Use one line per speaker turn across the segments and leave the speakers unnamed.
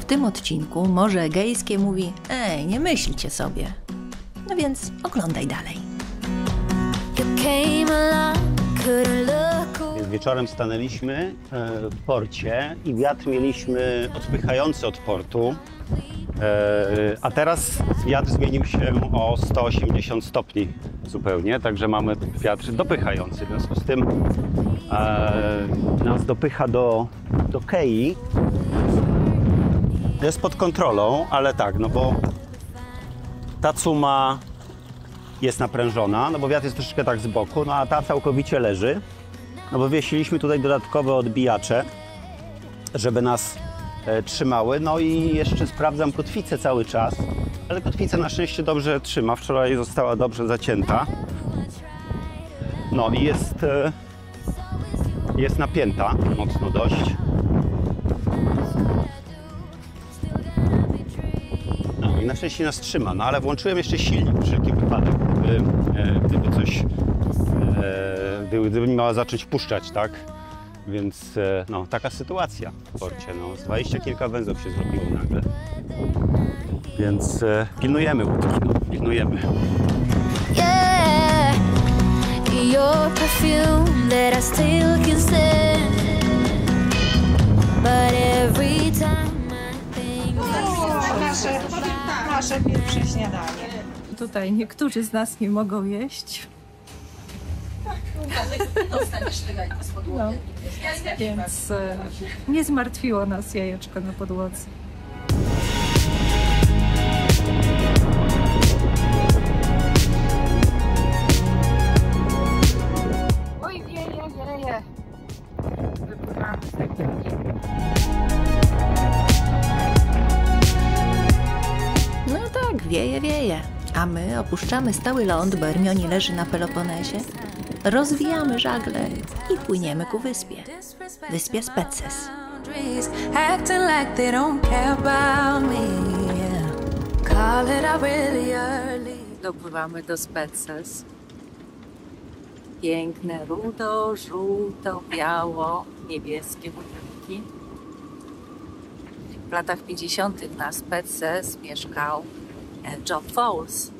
w tym odcinku Morze Egejskie mówi: ej, nie myślcie sobie. No więc oglądaj dalej.
Wieczorem stanęliśmy w porcie i wiatr mieliśmy odpychający od portu, a teraz wiatr zmienił się o 180 stopni zupełnie, także mamy wiatr dopychający. W związku z tym nas dopycha do kei. Jest pod kontrolą, ale tak, no bo ta cuma jest naprężona, no bo wiatr jest troszeczkę tak z boku, no a ta całkowicie leży. No bo wiesiliśmy tutaj dodatkowe odbijacze, żeby nas trzymały. No i jeszcze sprawdzam kotwicę cały czas, ale kotwica na szczęście dobrze trzyma. Wczoraj została dobrze zacięta. No i jest napięta mocno dość. No i na szczęście nas trzyma, no ale włączyłem jeszcze silnik w wszelki wypadek, gdyby coś gdyby miała zacząć puszczać, tak? Więc no, taka sytuacja w porcie. No, z 20 kilka węzłów się zrobiło nagle. Więc pilnujemy łódki, no, pilnujemy. Yeah, your perfume that I still can stand. But every time I think
nasze pierwsze śniadanie.
Tutaj niektórzy z nas nie mogą jeść. No, więc nie zmartwiło nas jajeczko na podłodze.
Oj, wieje. Wypływamy z takiego.
No tak, wieje. A my opuszczamy stały ląd, bo Hermione leży na Peloponezie. Rozwijamy żagle i płyniemy ku wyspie Spetses.
Dopływamy do Spetses. Piękne rudo, żółto, biało, niebieskie budynki. W latach 50. na Spetses mieszkał John Fowles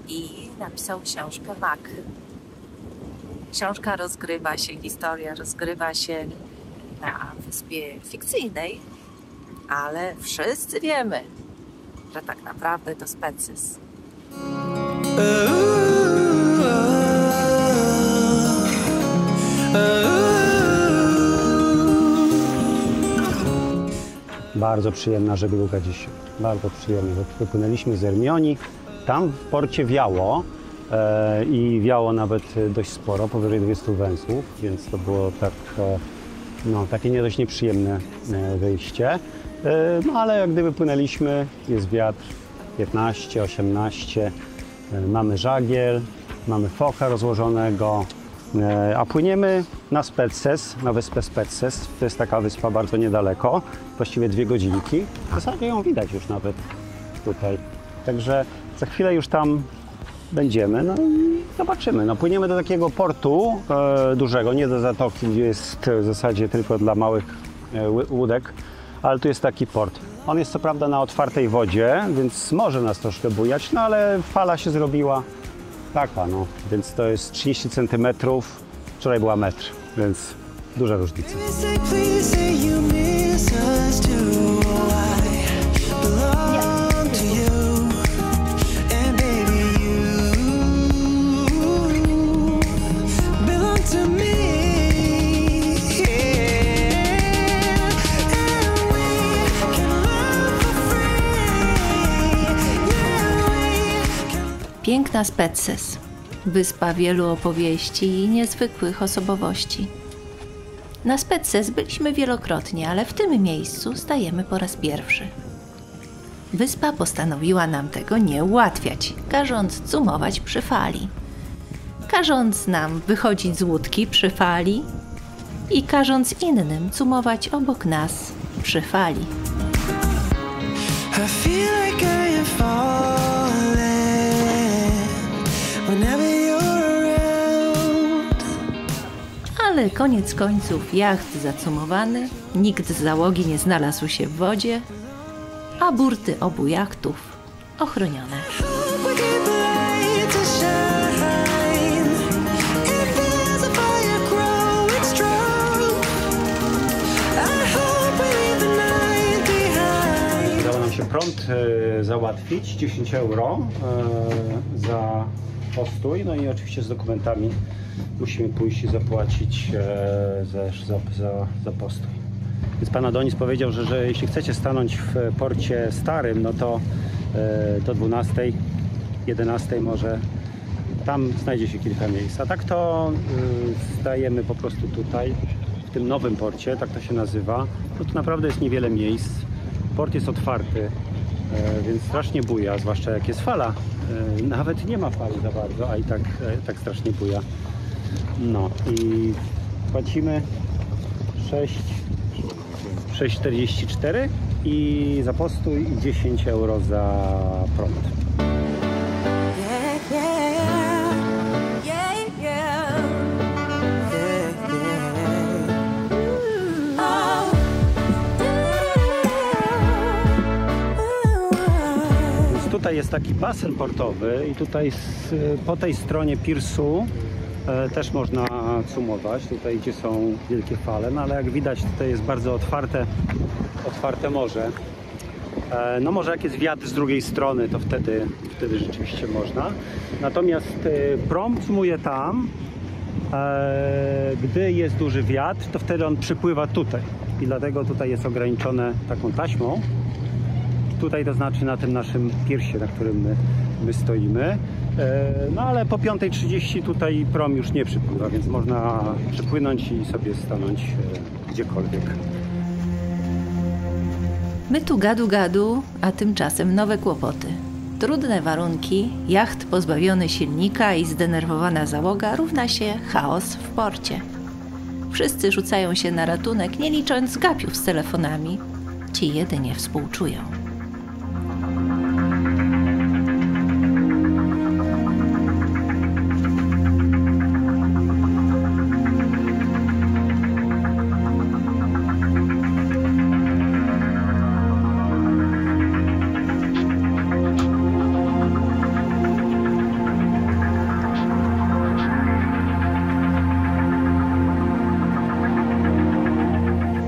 i napisał książkę Mac. Książka historia rozgrywa się na wyspie fikcyjnej, ale wszyscy wiemy, że tak naprawdę to Spetses.
Bardzo przyjemna żegluga dzisiaj, bardzo przyjemna. Wypłynęliśmy z Hermione, tam w porcie wiało i wiało nawet dość sporo, powyżej 20 węzłów, więc to było tak, no, takie nie dość nieprzyjemne wyjście. No ale jak gdyby płynęliśmy, jest wiatr 15, 18, mamy żagiel, mamy foka rozłożonego, a płyniemy na Spetses, na wyspę Spetses. To jest taka wyspa bardzo niedaleko, właściwie 2 godzinki. W zasadzie ją widać już nawet tutaj. Także za chwilę już tam będziemy, no i zobaczymy. No, płyniemy do takiego portu dużego, nie do zatoki, gdzie jest w zasadzie tylko dla małych łódek, ale tu jest taki port. On jest co prawda na otwartej wodzie, więc może nas troszkę bujać, no ale fala się zrobiła taka, no, więc to jest 30 cm, wczoraj była metr, więc duża różnica.
Piękna Spetses, wyspa wielu opowieści i niezwykłych osobowości. Na Spetses byliśmy wielokrotnie, ale w tym miejscu stajemy po raz pierwszy. Wyspa postanowiła nam tego nie ułatwiać, każąc cumować przy fali. Każąc nam wychodzić z łódki przy fali i każąc innym cumować obok nas przy fali. Ale koniec końców jacht zacumowany, nikt z załogi nie znalazł się w wodzie, a burty obu jachtów ochronione.
We keep the light to shine. If there's a fire growing strong, I hope we leave the night behind.
Udało nam się prąd załatwić, 10 euro za postój, no i oczywiście z dokumentami musimy pójść i zapłacić za postój. Więc pan Adonis powiedział, że jeśli chcecie stanąć w porcie starym, no to do 12, 11 może tam znajdzie się kilka miejsc. A tak to stajemy po prostu tutaj, w tym nowym porcie, tak to się nazywa. No tu naprawdę jest niewiele miejsc. Port jest otwarty, więc strasznie buja, zwłaszcza jak jest fala. Nawet nie ma fali za bardzo, a i tak strasznie buja. No i płacimy 6,44 i za postój i 10 euro za prąd.
Yeah, yeah, yeah, yeah, oh.
Więc tutaj jest taki basen portowy i tutaj po tej stronie piersu też można cumować, tutaj gdzie są wielkie fale, no ale jak widać tutaj jest bardzo otwarte morze. No może jak jest wiatr z drugiej strony, to wtedy rzeczywiście można. Natomiast prom cumuje tam, gdy jest duży wiatr, to wtedy on przypływa tutaj i dlatego tutaj jest ograniczone taką taśmą. Tutaj to znaczy na tym naszym piersie, na którym my stoimy. No ale po 5:30 tutaj prom już nie przypływa, więc można przypłynąć i sobie stanąć gdziekolwiek.
My tu gadu, a tymczasem nowe kłopoty. Trudne warunki, jacht pozbawiony silnika i zdenerwowana załoga równa się chaos w porcie. Wszyscy rzucają się na ratunek, nie licząc gapiów z telefonami. Ci jedynie współczują.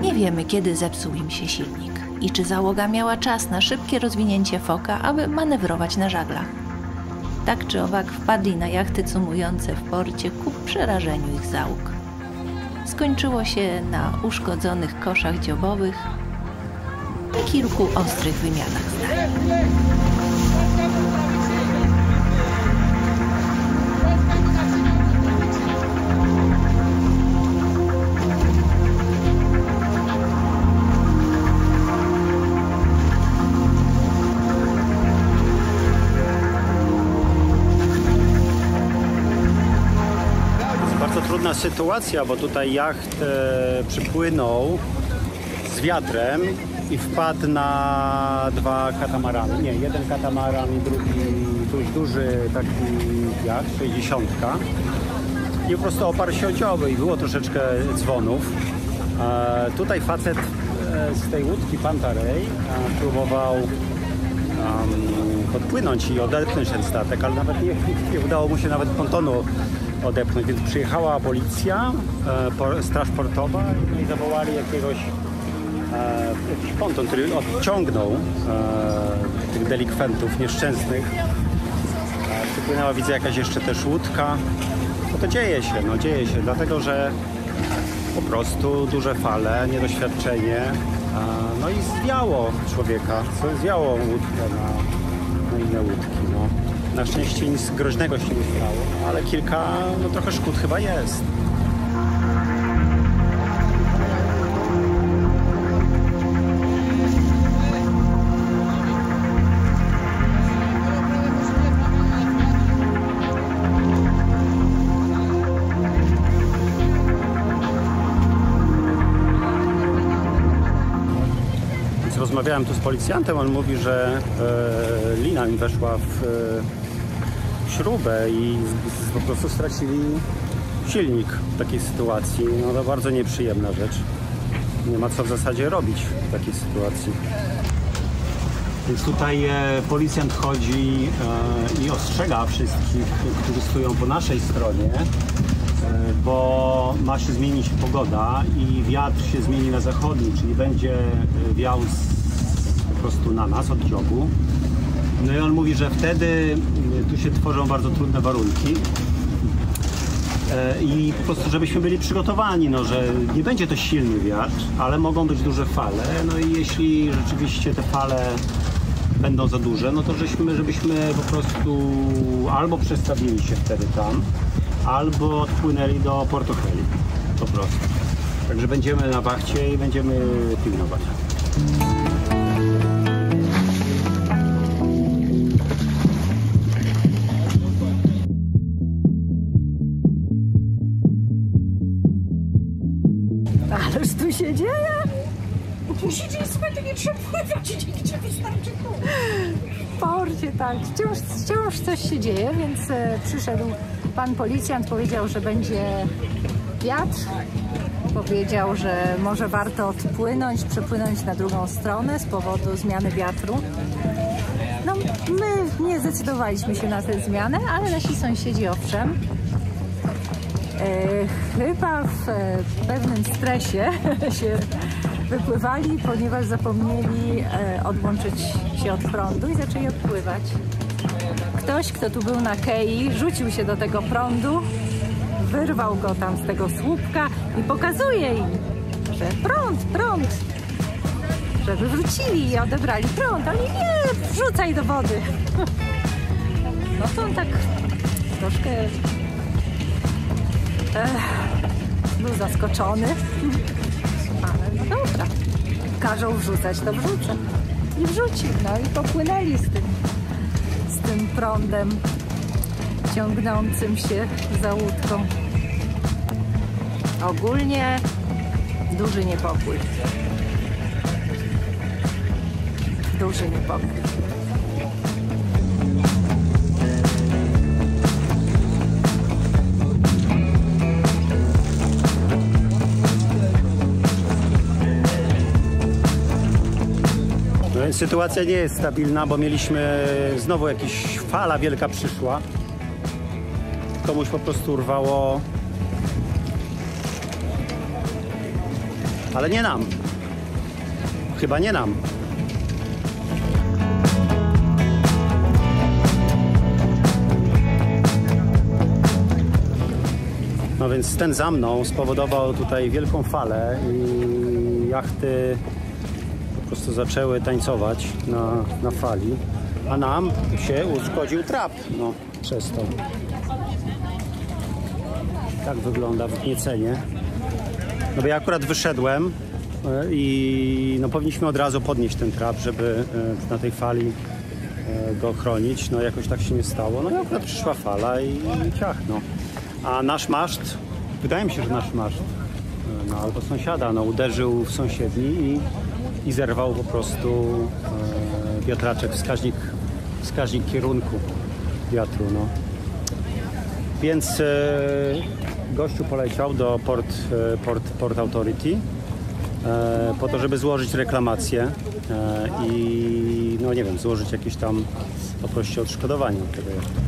Nie wiemy, kiedy zepsuł im się silnik i czy załoga miała czas na szybkie rozwinięcie foka, aby manewrować na żaglach. Tak czy owak wpadli na jachty cumujące w porcie ku przerażeniu ich załóg. Skończyło się na uszkodzonych koszach dziobowych i kilku ostrych wymianach zdań.
Trudna sytuacja, bo tutaj jacht przypłynął z wiatrem i wpadł na dwa katamarany. Nie, jeden katamaran i drugi dość duży taki jacht, 60. I po prostu oparł się o dzioby i było troszeczkę dzwonów. Tutaj facet z tej łódki Pantarej próbował podpłynąć i odepchnąć ten statek, ale nawet nie udało mu się nawet pontonu odepchnąć, więc przyjechała policja, straż portowa i zawołali jakiś ponton, który odciągnął tych delikwentów nieszczęsnych. Przypłynęła, widzę, jakaś jeszcze też łódka. No to dzieje się, dlatego że po prostu duże fale, niedoświadczenie, no i zwiało człowieka, zwiało łódkę na inne łódki. No. Na szczęście nic groźnego się nie stało, ale kilka, no trochę szkód chyba jest. Rozmawiałem tu z policjantem, on mówi, że lina mi weszła w śrubę i po prostu stracili silnik w takiej sytuacji. No to bardzo nieprzyjemna rzecz. Nie ma co w zasadzie robić w takiej sytuacji. Więc tutaj policjant chodzi i ostrzega wszystkich, którzy stoją po naszej stronie, bo ma się zmienić pogoda i wiatr się zmieni na zachodni, czyli będzie wiał po prostu na nas od dziobu. No i on mówi, że wtedy tu się tworzą bardzo trudne warunki i po prostu żebyśmy byli przygotowani, no, że nie będzie to silny wiatr, ale mogą być duże fale, no i jeśli rzeczywiście te fale będą za duże, no to żebyśmy po prostu albo przestawili się wtedy tam, albo odpłynęli do Porto Heli, po prostu. Także będziemy na wachcie i będziemy pilnować.
Ależ tu się dzieje! Tu się dzieje, słuchaj, to nie trzeba pływać, gdzie wystarczy tu. W porcie, tak. Wciąż coś się dzieje, więc przyszedł pan policjant, powiedział, że będzie wiatr. Powiedział, że może warto odpłynąć, przepłynąć na drugą stronę z powodu zmiany wiatru. No, my nie zdecydowaliśmy się na tę zmianę, ale nasi sąsiedzi owszem. Chyba w pewnym stresie się wypływali, ponieważ zapomnieli odłączyć się od prądu i zaczęli odpływać. Ktoś, kto tu był na kei, rzucił się do tego prądu, wyrwał go tam z tego słupka i pokazuje im, że prąd, żeby wrócili i odebrali prąd. Oni nie, wrzucaj do wody. No to on tak troszkę był zaskoczony, ale no dobra, każą wrzucać, to wrzucę. I wrzucił, no i popłynęli z tym prądem ciągnącym się za łódką. Ogólnie duży niepokój. Duży niepokój.
Sytuacja nie jest stabilna, bo mieliśmy znowu jakaś fala wielka przyszła. Komuś po prostu urwało, ale nie nam. Chyba nie nam. No więc ten za mną spowodował tutaj wielką falę i jachty po prostu zaczęły tańcować na fali, a nam się uszkodził trap, no, przez to. Tak wygląda w Gniecenie. No bo ja akurat wyszedłem i no, powinniśmy od razu podnieść ten trap, żeby na tej fali go chronić. No jakoś tak się nie stało. No i akurat przyszła fala i ciach, no. A nasz maszt, wydaje mi się, że nasz maszt, no albo sąsiada, no uderzył w sąsiedni i zerwał po prostu wiatraczek, wskaźnik kierunku wiatru, no. Więc gościu poleciał do Port Authority po to, żeby złożyć reklamację i no nie wiem, złożyć jakieś tam po prostu odszkodowanie od tego jachtu.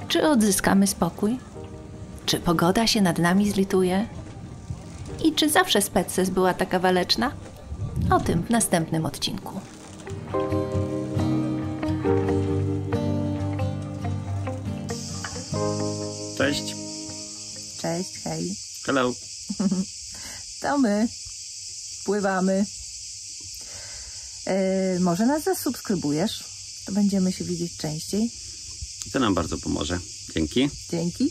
Czy odzyskamy spokój? Czy pogoda się nad nami zlituje? I czy zawsze Spetses była taka waleczna? O tym w następnym odcinku.
Cześć.
Cześć, hej.
Hello.
To my. Pływamy. Może nas zasubskrybujesz? To będziemy się widzieć częściej.
To nam bardzo pomoże. Dzięki.
Dzięki.